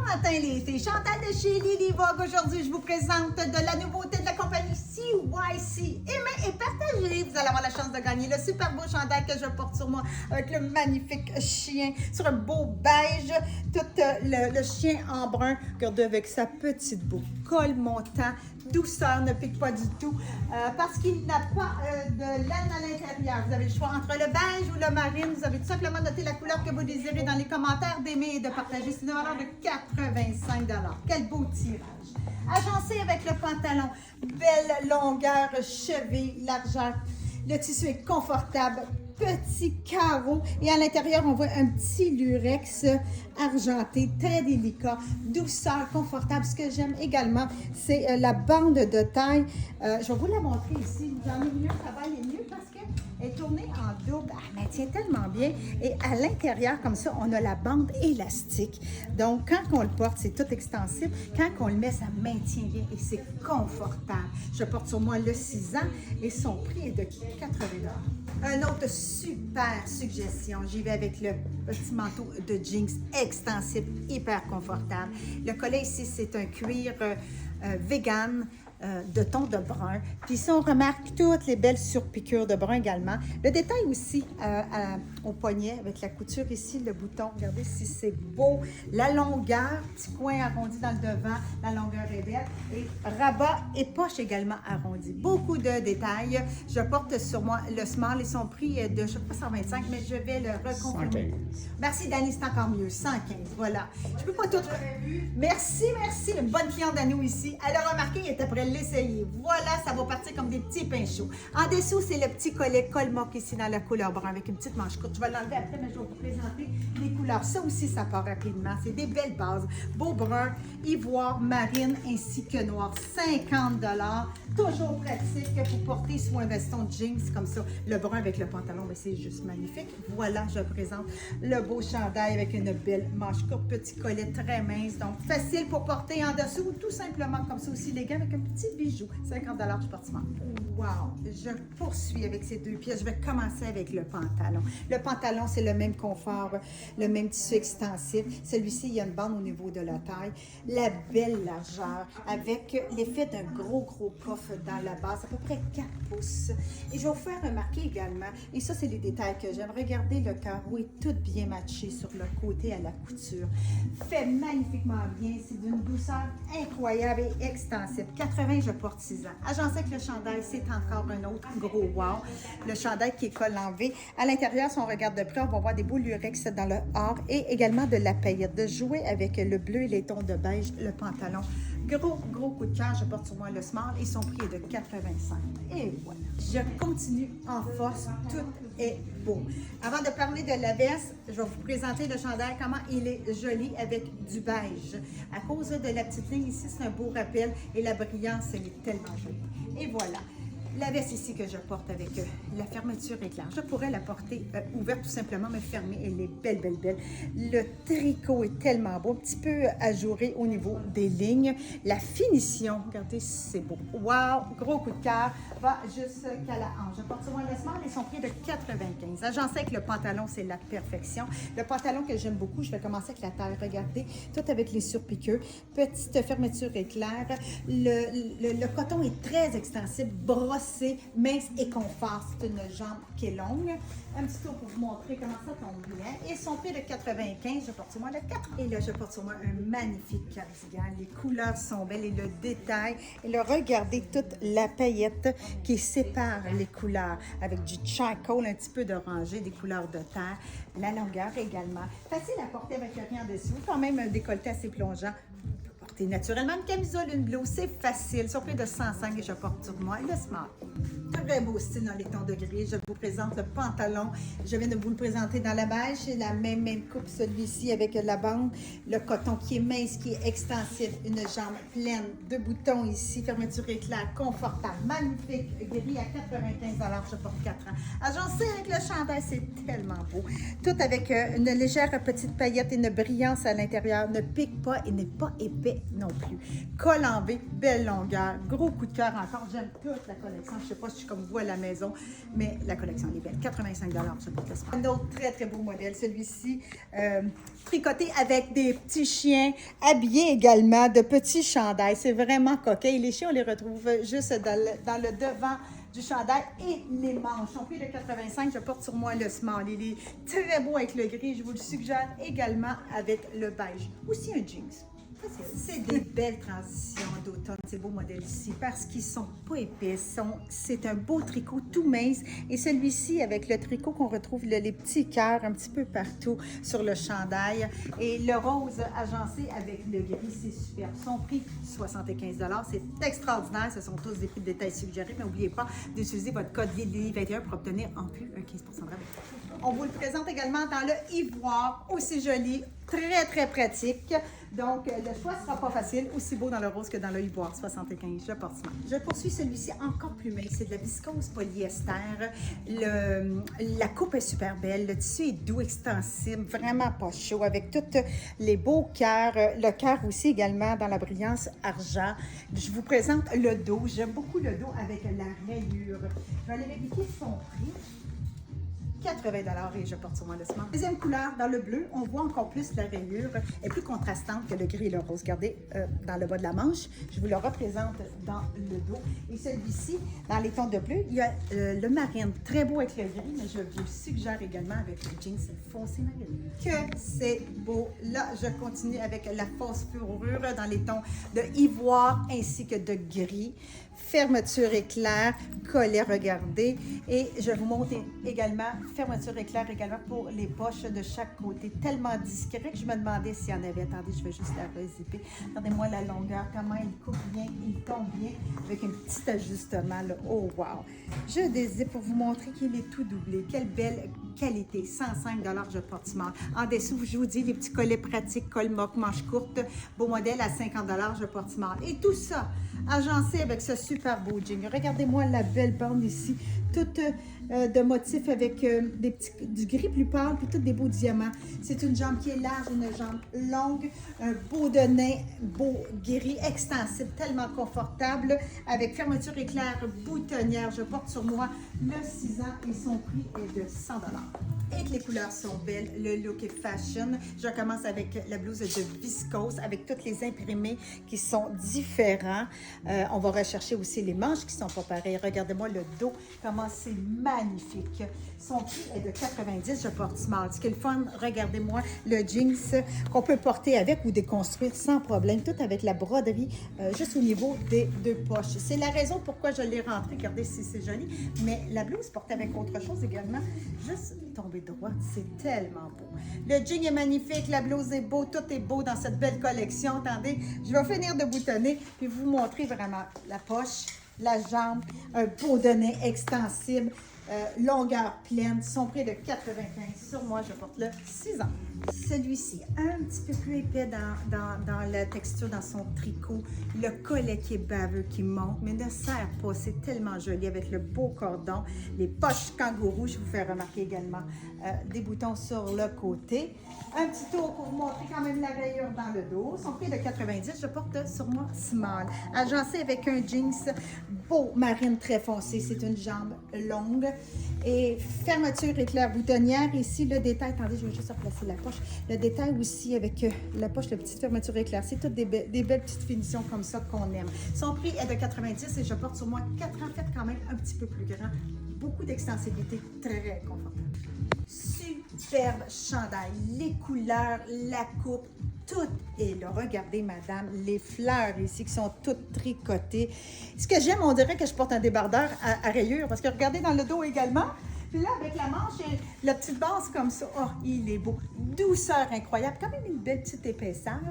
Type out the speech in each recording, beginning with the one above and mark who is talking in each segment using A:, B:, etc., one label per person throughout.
A: matin les filles, Chantal de chez Lily Vogue. Aujourd'hui, je vous présente de la nouveauté de la compagnie CYC. Aimez et partagez. Vous allez avoir la chance de gagner le super beau chandail que je porte sur moi avec le magnifique chien sur un beau beige. Tout le chien en brun, regardez avec sa petite boue, col montant, douceur, ne pique pas du tout parce qu'il n'a pas de laine à l'intérieur. Vous avez le choix entre le beige ou le marine. Vous avez tout simplement noté la couleur que vous désirez dans les commentaires, d'aimer et de partager. C'est une valeur de 85 $. Quel beau tirage. Agencé avec le pantalon, belle longueur, cheville, largeur. Le tissu est confortable, petit carreau et à l'intérieur, on voit un petit lurex argenté, très délicat, douceur, confortable. Ce que j'aime également, c'est la bande de taille. Je vais vous la montrer ici. Dans le milieu, ça va aller mieux parce qu'elle est tournée en double. Elle maintient tellement bien. Et à l'intérieur, comme ça, on a la bande élastique. Donc, quand on le porte, c'est tout extensible. Quand on le met, ça maintient bien et c'est confortable. Je porte sur moi le 6 ans et son prix est de 80 $. Un autre super suggestion, j'y vais avec le petit manteau de jeans extensible, hyper confortable. Le collet ici, c'est un cuir vegan de ton de brun. Puis ici, on remarque toutes les belles surpiqûres de brun également. Le détail aussi au poignet avec la couture ici, le bouton. Regardez si c'est beau. La longueur, petit coin arrondi dans le devant, la longueur est belle. Et rabat et poche également arrondi. Beaucoup de détails. Je porte sur moi le small et son prix est de, je ne sais pas, 125, mais je vais le reconfirmer.
B: 115.
A: Merci Dani, c'est encore mieux. 115, voilà. Je ne peux pas tout... Merci, merci. Une bonne cliente à nous ici. Elle a remarqué, elle était prête l'essayer. Voilà, ça va partir comme des petits pains chauds. En dessous, c'est le petit collet col moque ici dans la couleur brun avec une petite manche courte. Je vais l'enlever après, mais je vais vous présenter les couleurs. Ça aussi, ça part rapidement. C'est des belles bases. Beau brun, ivoire, marine ainsi que noir. 50 $. Toujours pratique pour porter soit un veston de jeans comme ça. Le brun avec le pantalon, c'est juste magnifique. Voilà, je présente le beau chandail avec une belle manche courte, petit collet très mince. Donc, facile pour porter en dessous ou tout simplement comme ça aussi, les gars, avec un petit bijou. 50 $, je porte souvent. Wow! Je poursuis avec ces deux pièces. Je vais commencer avec le pantalon. Le pantalon, c'est le même confort, le même tissu extensif. Celui-ci, il y a une bande au niveau de la taille. La belle largeur avec l'effet d'un gros coffre dans la base, à peu près 4 pouces. Et je vais vous faire remarquer également, et ça, c'est les détails que j'aime. Regardez le carreau est tout bien matché sur le côté à la couture. Fait magnifiquement bien. C'est d'une douceur incroyable et extensible. 80, je porte 6 ans. Agencé avec le chandail, c'est encore un autre gros wow. Le chandail qui est col enlevé. À l'intérieur, si on regarde de près, on va voir des beaux lurex dans le or et également de la paillette. De jouer avec le bleu et les tons de beige, le pantalon. Gros coup de cœur, je porte sur moi le small et son prix est de 85. Et voilà. Je continue en force. Tout est beau. Avant de parler de la veste, je vais vous présenter le chandail, comment il est joli avec du beige. À cause de la petite ligne ici, c'est un beau rappel et la brillance, elle est tellement jolie. Et voilà. La veste ici que je porte avec la fermeture éclair. Je pourrais la porter ouverte tout simplement, mais fermée. Elle est belle. Le tricot est tellement beau, un petit peu ajouré au niveau des lignes. La finition, regardez si c'est beau. Wow! Gros coup de cœur, va jusqu'à la hanche. Je porte sur moi le small et son prix est de 95. Agencé avec le pantalon, c'est la perfection. Le pantalon que j'aime beaucoup, je vais commencer avec la taille. Regardez, tout avec les surpiqûres. Petite fermeture éclair. Le coton est très extensible, brossé, mince et confort. C'est une jambe qui est longue. Un petit tour pour vous montrer comment ça tombe bien. Et son prix de 95, je porte sur moi le 4. Et là, je porte sur moi un magnifique cardigan. Les couleurs sont belles et le détail. Et là, regardez toute la paillette qui sépare les couleurs avec du charcoal, un petit peu d'orangé, des couleurs de terre. La longueur également. Facile à porter avec rien en dessous. Quand même un décolleté assez plongeant. Porter naturellement une camisole, une blouse, c'est facile. Sur prix de 105 et je porte sur moi le smart. Très beau style dans les tons de gris. Je vous présente le pantalon. Je viens de vous le présenter dans la beige. C'est la même coupe, celui-ci avec la bande. Le coton qui est mince, qui est extensif. Une jambe pleine. 2 boutons ici. Fermeture éclair, confortable, magnifique. Gris à 95 $. Je porte 4 ans. Agencé avec le chandail, c'est tellement beau. Tout avec une légère petite paillette et une brillance à l'intérieur. Ne pique pas et n'est pas épais non plus. Col en V, belle longueur. Gros coup de cœur encore. J'aime toute la collection. Je ne sais pas si suis comme vous à la maison, mais la collection est belle. 85 je porte le smart. Un autre très, très beau modèle, celui-ci, tricoté avec des petits chiens, habillés également de petits chandails. C'est vraiment coquin. Et les chiens, on les retrouve juste dans le devant du chandail et les manches. Son prix de 85, je porte sur moi le small. Il est très beau avec le gris. Je vous le suggère également avec le beige. Aussi un jeans. C'est des belles transitions d'automne, ces beaux modèles ici, parce qu'ils sont pas épais. C'est un beau tricot tout mince. Et celui-ci, avec le tricot qu'on retrouve, les petits cœurs un petit peu partout sur le chandail. Et le rose agencé avec le gris, c'est superbe. Son prix, 75 c'est extraordinaire. Ce sont tous des prix de détail suggérés, mais n'oubliez pas d'utiliser votre code LILY21 pour obtenir en plus un 15 de rabais. On vous le présente également dans le ivoire, aussi joli, très, très pratique. Donc, le choix ne sera pas facile, aussi beau dans le rose que dans le ivoire, 75, je porte ça. Je poursuis celui-ci encore plus mince, c'est de la viscose polyester. La coupe est super belle, le tissu est doux, extensible, vraiment pas chaud, avec tous les beaux cœurs, le cœur aussi également dans la brillance argent. Je vous présente le dos, j'aime beaucoup le dos avec la rayure. Je vais aller vérifier son prix. 80 et je porte sur moi le smart. Deuxième couleur, dans le bleu, on voit encore plus la rayure. Elle est plus contrastante que le gris et le rose. Regardez, dans le bas de la manche, je vous le représente dans le dos. Et celui-ci, dans les tons de bleu, il y a le marine, très beau avec le gris, mais je vous le suggère également avec le jeans foncé marine. Que c'est beau! Là, je continue avec la fausse fourrure dans les tons de ivoire ainsi que de gris. Fermeture éclair, collet, regardez. Et je vous montre également, fermeture éclair également pour les poches de chaque côté. Tellement discret que je me demandais s'il y en avait. Attendez, je vais juste la rezipper. Regardez-moi la longueur, comment il coupe bien, il tombe bien, avec un petit ajustement, là. Oh, wow! Je désire pour vous montrer qu'il est tout doublé. Quelle belle qualité. 105 je porte smart. En dessous, je vous dis, les petits collets pratiques, col moque, manche courte, beau modèle à 50 je porte smart. Et tout ça, agencé avec ce super beau jean. Regardez-moi la belle bande ici, toute de motifs avec du gris plus pâle, puis tous des beaux diamants. C'est une jambe qui est large, une jambe longue, un beau de nez, beau gris, extensible, tellement confortable, avec fermeture éclair, boutonnière. Je porte sur moi le 6 ans et son prix est de 100 et que les couleurs sont belles, le look est fashion. Je commence avec la blouse de viscose avec toutes les imprimés qui sont différents. On va rechercher aussi les manches qui sont pas pareilles. Regardez-moi le dos, comment c'est magnifique. Son prix est de 90, je porte smart. Ce qui est le fun, regardez-moi le jeans qu'on peut porter avec ou déconstruire sans problème, tout avec la broderie juste au niveau des deux poches. C'est la raison pourquoi je l'ai rentré. Regardez si c'est joli, mais la blouse portée avec autre chose également, juste tomber droite, c'est tellement beau. Le jean est magnifique, la blouse est beau, tout est beau dans cette belle collection. Attendez, je vais finir de boutonner puis vous montrer vraiment la poche, la jambe, un beau de nez extensible, longueur pleine, son prix de 95. Sur moi, je porte le 6 ans. Celui-ci, un petit peu plus épais dans la texture, dans son tricot, le collet qui est baveux, qui monte, mais ne serre pas, c'est tellement joli avec le beau cordon, les poches kangourou, je vous fais remarquer également des boutons sur le côté. Un petit tour pour vous montrer quand même la rayure dans le dos. Son prix de 90, je porte sur moi small. Agencé avec un jeans beau marine très foncé, c'est une jambe longue. Et fermeture éclair boutonnière. Ici, le détail, attendez, je vais juste replacer la poche. Le détail aussi avec la poche, la petite fermeture éclair. C'est toutes des belles petites finitions comme ça qu'on aime. Son prix est de 90 et je porte sur moi 4 ans, fait quand même un petit peu plus grand. Beaucoup d'extensibilité, très confortable. Superbe chandail, les couleurs, la coupe, tout est là. Regardez, madame, les fleurs ici qui sont toutes tricotées. Ce que j'aime, on dirait que je porte un débardeur à rayures parce que regardez dans le dos également. Puis là, avec la manche et la petite base comme ça, oh, il est beau. Douceur incroyable, quand même une belle petite épaisseur.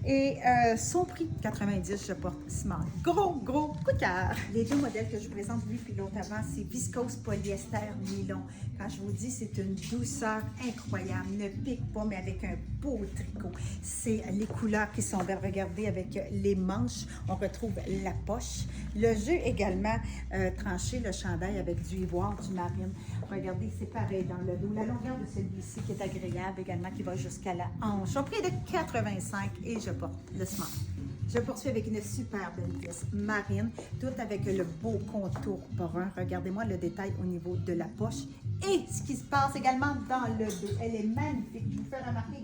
A: Et son prix, 90, je porte smart. Gros coup de cœur. Les deux modèles que je vous présente, lui puis l'autre avant, c'est viscose polyester nylon. Quand je vous dis, c'est une douceur incroyable. Ne pique pas, mais avec un beau tricot. C'est les couleurs qui sont belles. Regardez, avec les manches, on retrouve la poche. Le jeu également tranché, le chandail avec du ivoire, du marine. Regardez, c'est pareil dans le dos. La longueur de celui-ci qui est agréable également, qui va jusqu'à la hanche. Au prix de 85 et je porte le smart. Je poursuis avec une super belle pièce marine, tout avec le beau contour brun. Regardez-moi le détail au niveau de la poche et ce qui se passe également dans le dos. Elle est magnifique. Je vous fais remarquer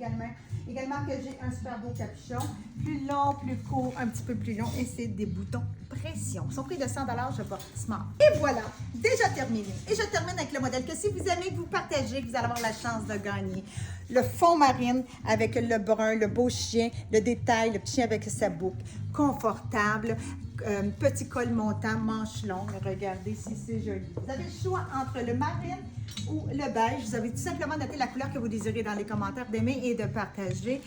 A: également que j'ai un super beau capuchon, plus long, plus court, un petit peu plus long, et c'est des boutons pression. Son prix de 100 $, je porte smart. Et voilà, déjà terminé. Et je termine avec le modèle que si vous aimez, que vous partagez, que vous allez avoir la chance de gagner. Le fond marine avec le brun, le beau chien, le détail, le petit chien avec sa boucle, confortable, petit col montant, manche longue. Regardez si c'est joli. Vous avez le choix entre le marine ou le beige. Vous avez tout simplement noté la couleur que vous désirez dans les commentaires, d'aimer et de partager.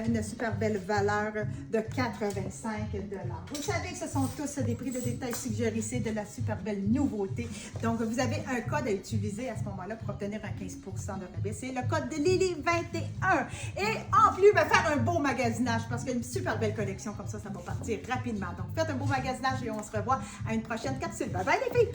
A: Une super belle valeur de 85 $. Vous savez que ce sont tous des prix de détail suggérés, c'est de la super belle nouveauté. Donc, vous avez un code à utiliser à ce moment-là pour obtenir un 15 % de rabais. C'est le code de Lily21. Et en plus, faire un beau magasinage parce qu'il y a une super belle collection comme ça va partir rapidement. Donc, faites un beau magasinage et on se revoit à une prochaine capsule. Bye bye les filles!